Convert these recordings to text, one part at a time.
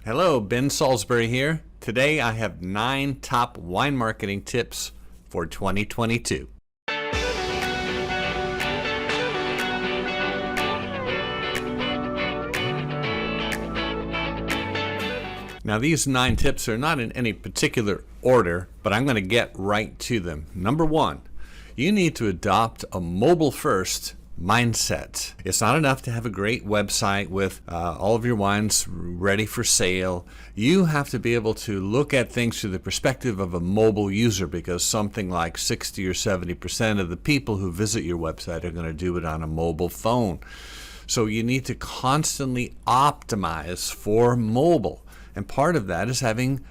Hello, Ben Salisbury here. Today I have 9 top wine marketing tips for 2022. Now these 9 tips are not in any particular order, but I'm going to get right to them. Number 1, you need to adopt a mobile-first mindset. It's not enough to have a great website with all of your wines ready for sale. You have to be able to look at things through the perspective of a mobile user, because something like 60 or 70% of the people who visit your website are going to do it on a mobile phone. So you need to constantly optimize for mobile. And part of that is having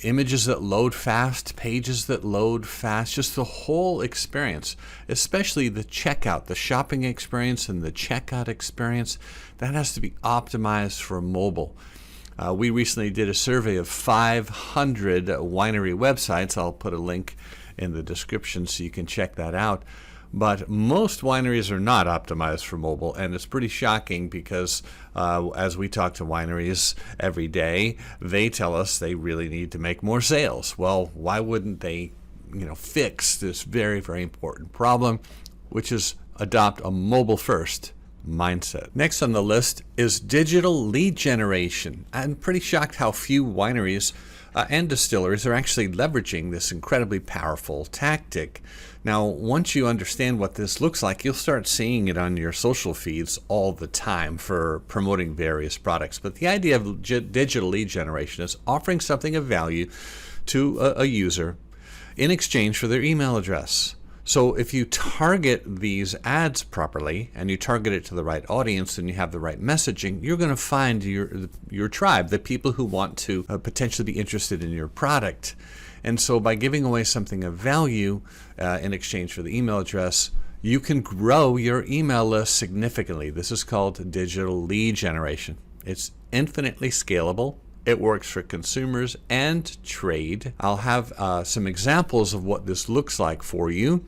images that load fast, pages that load fast, just the whole experience, especially the checkout, the shopping experience and the checkout experience, that has to be optimized for mobile. We recently did a survey of 500 winery websites. I'll put a link in the description so you can check that out. But most wineries are not optimized for mobile, and it's pretty shocking because as we talk to wineries every day, they tell us they really need to make more sales. Well, why wouldn't they, fix this very, very important problem, which is adopt a mobile-first mindset. Next on the list is digital lead generation. I'm pretty shocked how few wineries and distilleries are actually leveraging this incredibly powerful tactic. Now, once you understand what this looks like, you'll start seeing it on your social feeds all the time for promoting various products. But the idea of digital lead generation is offering something of value to a user in exchange for their email address. So if you target these ads properly and you target it to the right audience and you have the right messaging, you're going to find your tribe, the people who want to potentially be interested in your product. And so by giving away something of value in exchange for the email address, you can grow your email list significantly. This is called digital lead generation. It's infinitely scalable. It works for consumers and trade. I'll have some examples of what this looks like for you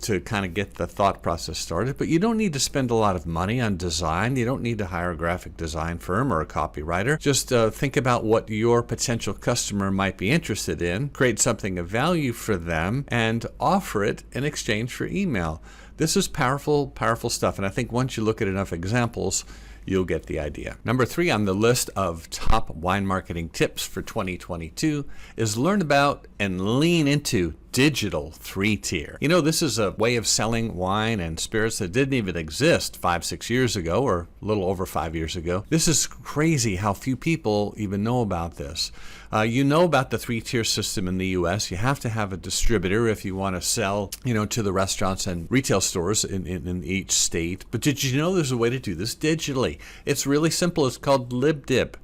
to kind of get the thought process started. But you don't need to spend a lot of money on design. You don't need to hire a graphic design firm or a copywriter. Just think about what your potential customer might be interested in, create something of value for them, and offer it in exchange for email. This is powerful, powerful stuff. And I think once you look at enough examples, you'll get the idea. Number 3 on the list of top wine marketing tips for 2022 is learn about and lean into digital 3-tier. This is a way of selling wine and spirits that didn't even exist 5-6 years ago, or a little over 5 years ago. This is crazy how few people even know about this. You know about the 3-tier system in the US. You have to have a distributor if you want to sell, to the restaurants and retail stores in each state. But did you know there's a way to do this digitally? It's really simple. It's called LibDib.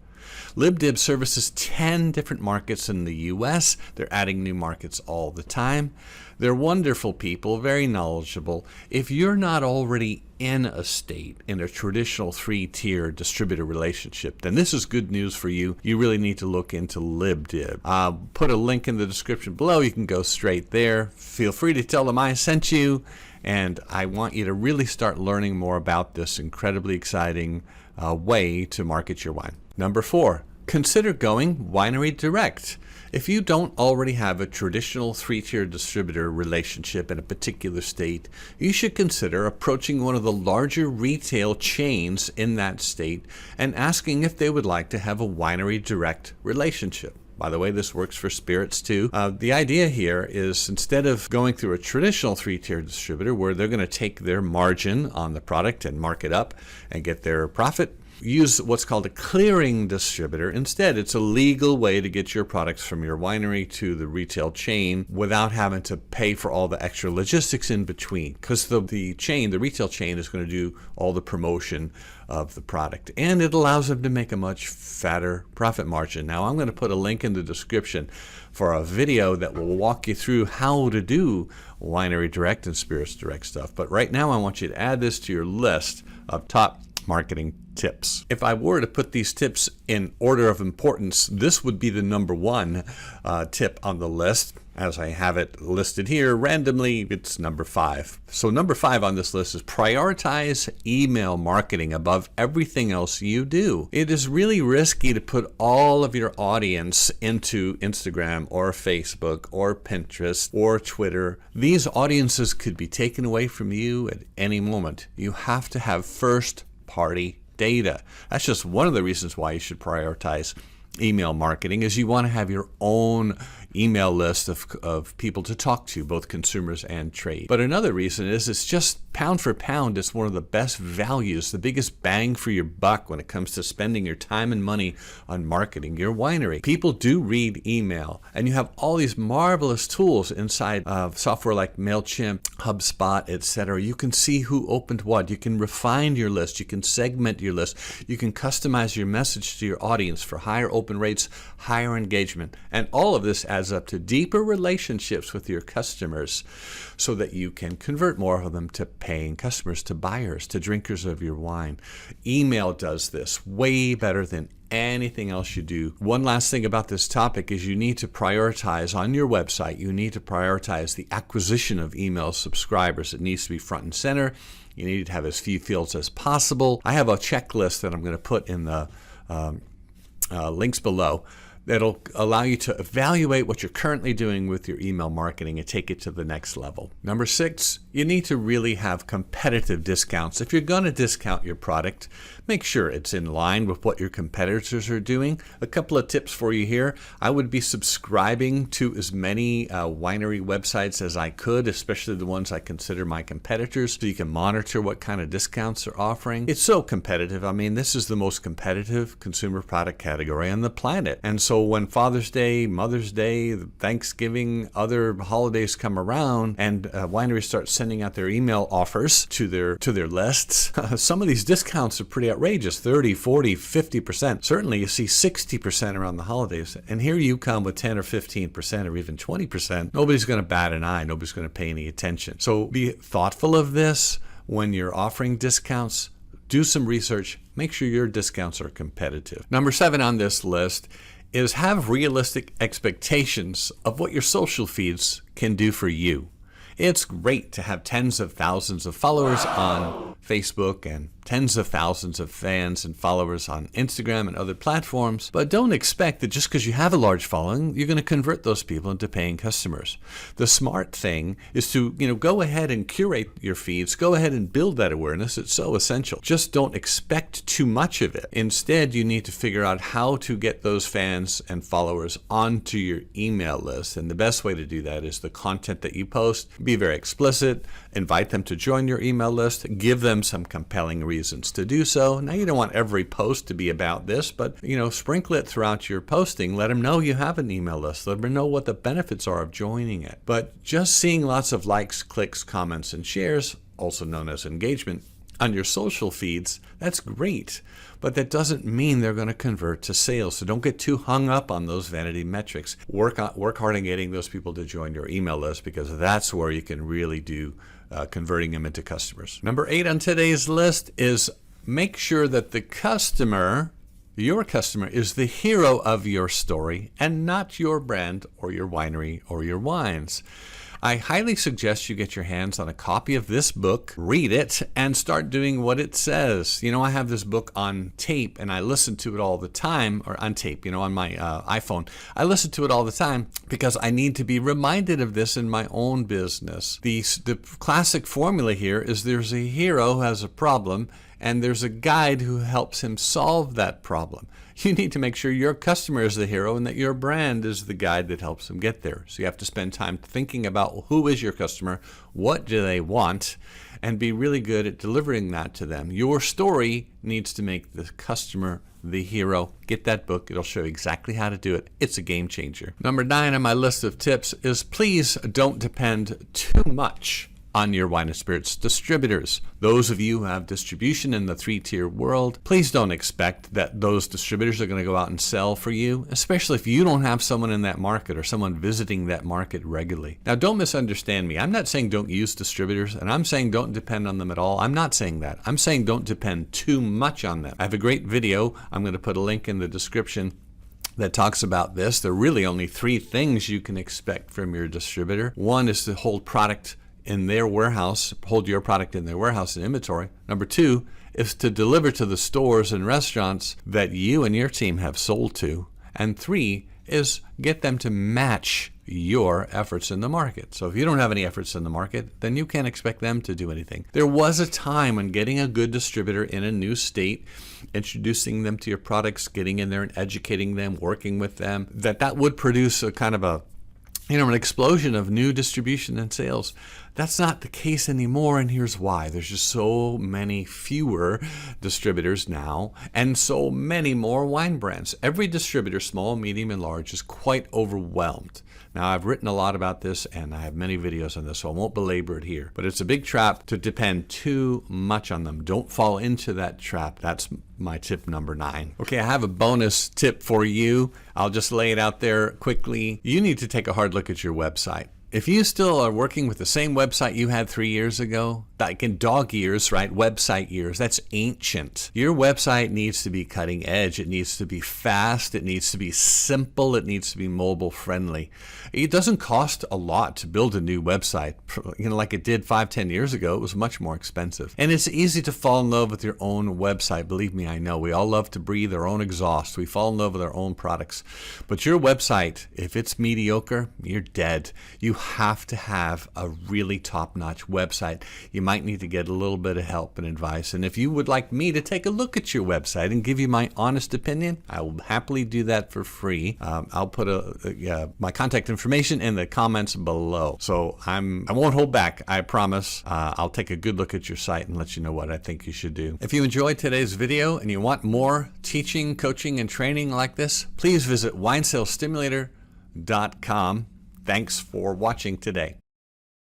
LibDib services 10 different markets in the US. They're adding new markets all the time. They're wonderful people, very knowledgeable. If you're not already in a state in a traditional 3-tier distributor relationship, then this is good news for you. You really need to look into LibDib. I'll put a link in the description below. You can go straight there. Feel free to tell them I sent you. And I want you to really start learning more about this incredibly exciting way to market your wine. Number 4, consider going winery direct. If you don't already have a traditional 3-tier distributor relationship in a particular state, you should consider approaching one of the larger retail chains in that state and asking if they would like to have a winery direct relationship. By the way, this works for spirits too. The idea here is, instead of going through a traditional 3-tier distributor where they're going to take their margin on the product and mark it up and get their profit, use what's called a clearing distributor. Instead, it's a legal way to get your products from your winery to the retail chain without having to pay for all the extra logistics in between, because the retail chain is going to do all the promotion of the product, and it allows them to make a much fatter profit margin. Now, I'm going to put a link in the description for a video that will walk you through how to do winery direct and spirits direct stuff. But right now, I want you to add this to your list of top marketing tips. If I were to put these tips in order of importance, this would be the number one tip on the list. As I have it listed here randomly, it's number 5. So number 5 on this list is prioritize email marketing above everything else you do. It is really risky to put all of your audience into Instagram or Facebook or Pinterest or Twitter. These audiences could be taken away from you at any moment. You have to have first-party data. That's just one of the reasons why you should prioritize email marketing, is you want to have your own email list of people to talk to, both consumers and trade. But another reason is it's just pound for pound, it's one of the best values, the biggest bang for your buck when it comes to spending your time and money on marketing your winery. People do read email, and you have all these marvelous tools inside of software like MailChimp, HubSpot, etc. You can see who opened what. You can refine your list. You can segment your list. You can customize your message to your audience for higher open rates, higher engagement. And all of this adds up to deeper relationships with your customers so that you can convert more of them to paying customers, to buyers, to drinkers of your wine. Email does this way better than anything else you do. One last thing about this topic is you need to prioritize on your website. You need to prioritize the acquisition of email subscribers. It needs to be front and center. You need to have as few fields as possible. I have a checklist that I'm going to put in the links below that'll allow you to evaluate what you're currently doing with your email marketing and take it to the next level. Number 6, you need to really have competitive discounts. If you're going to discount your product, make sure it's in line with what your competitors are doing. A couple of tips for you here. I would be subscribing to as many winery websites as I could, especially the ones I consider my competitors, so you can monitor what kind of discounts they're offering. It's so competitive. I mean, this is the most competitive consumer product category on the planet. And so when Father's Day, Mother's Day, Thanksgiving, other holidays come around and wineries start sending out their email offers to their lists, some of these discounts are pretty outrageous, 30, 40, 50%. Certainly you see 60% around the holidays. And here you come with 10 or 15% or even 20%. Nobody's going to bat an eye. Nobody's going to pay any attention. So be thoughtful of this when you're offering discounts. Do some research. Make sure your discounts are competitive. Number 7 on this list is have realistic expectations of what your social feeds can do for you. It's great to have tens of thousands of followers on Facebook and tens of thousands of fans and followers on Instagram and other platforms, but don't expect that just because you have a large following, you're going to convert those people into paying customers. The smart thing is to, go ahead and curate your feeds, go ahead and build that awareness. It's so essential. Just don't expect too much of it. Instead, you need to figure out how to get those fans and followers onto your email list. And the best way to do that is the content that you post. Be very explicit, invite them to join your email list, give them some compelling reasons to do so. Now, you don't want every post to be about this, but sprinkle it throughout your posting. Let them know you have an email list. Let them know what the benefits are of joining it. But just seeing lots of likes, clicks, comments, and shares, also known as engagement, on your social feeds, that's great. But that doesn't mean they're going to convert to sales. So don't get too hung up on those vanity metrics. Work hard on getting those people to join your email list, because that's where you can really do converting them into customers. Number 8 on today's list is make sure that the customer, your customer, is the hero of your story and not your brand or your winery or your wines. I highly suggest you get your hands on a copy of this book, read it, and start doing what it says. I have this book on tape, and I listen to it all the time, or on tape, on my iPhone. I listen to it all the time because I need to be reminded of this in my own business. The classic formula here is there's a hero who has a problem, and there's a guide who helps him solve that problem. You need to make sure your customer is the hero and that your brand is the guide that helps them get there. So you have to spend time thinking about who is your customer, what do they want, and be really good at delivering that to them. Your story needs to make the customer the hero. Get that book. It'll show you exactly how to do it. It's a game changer. Number 9 on my list of tips is please don't depend too much on your wine and spirits distributors. Those of you who have distribution in the 3-tier world, please don't expect that those distributors are going to go out and sell for you, especially if you don't have someone in that market or someone visiting that market regularly. Now, don't misunderstand me. I'm not saying don't use distributors, and I'm saying don't depend on them at all. I'm not saying that. I'm saying don't depend too much on them. I have a great video. I'm going to put a link in the description that talks about this. There are really only 3 things you can expect from your distributor. One is to hold product in their warehouse, hold your product in their warehouse and inventory. Number 2 is to deliver to the stores and restaurants that you and your team have sold to. And 3 is get them to match your efforts in the market. So if you don't have any efforts in the market, then you can't expect them to do anything. There was a time when getting a good distributor in a new state, introducing them to your products, getting in there and educating them, working with them, that would produce a kind of an explosion of new distribution and sales. That's not the case anymore, and here's why. There's just so many fewer distributors now, and so many more wine brands. Every distributor, small, medium, and large, is quite overwhelmed. Now, I've written a lot about this, and I have many videos on this, so I won't belabor it here. But it's a big trap to depend too much on them. Don't fall into that trap. That's my tip number 9. Okay, I have a bonus tip for you. I'll just lay it out there quickly. You need to take a hard look at your website. If you still are working with the same website you had 3 years ago, like in dog years, right? Website years, that's ancient. Your website needs to be cutting edge. It needs to be fast. It needs to be simple. It needs to be mobile friendly. It doesn't cost a lot to build a new website. Like it did 5-10 years ago, it was much more expensive. And it's easy to fall in love with your own website. Believe me, I know. We all love to breathe our own exhaust. We fall in love with our own products. But your website, if it's mediocre, you're dead. You have to have a really top-notch website. You might need to get a little bit of help and advice. And if you would like me to take a look at your website and give you my honest opinion, I will happily do that for free. I'll put my contact information in the comments below. So I won't hold back. I promise. I'll take a good look at your site and let you know what I think you should do. If you enjoyed today's video and you want more teaching, coaching, and training like this, please visit winesalestimulator.com. Thanks for watching today.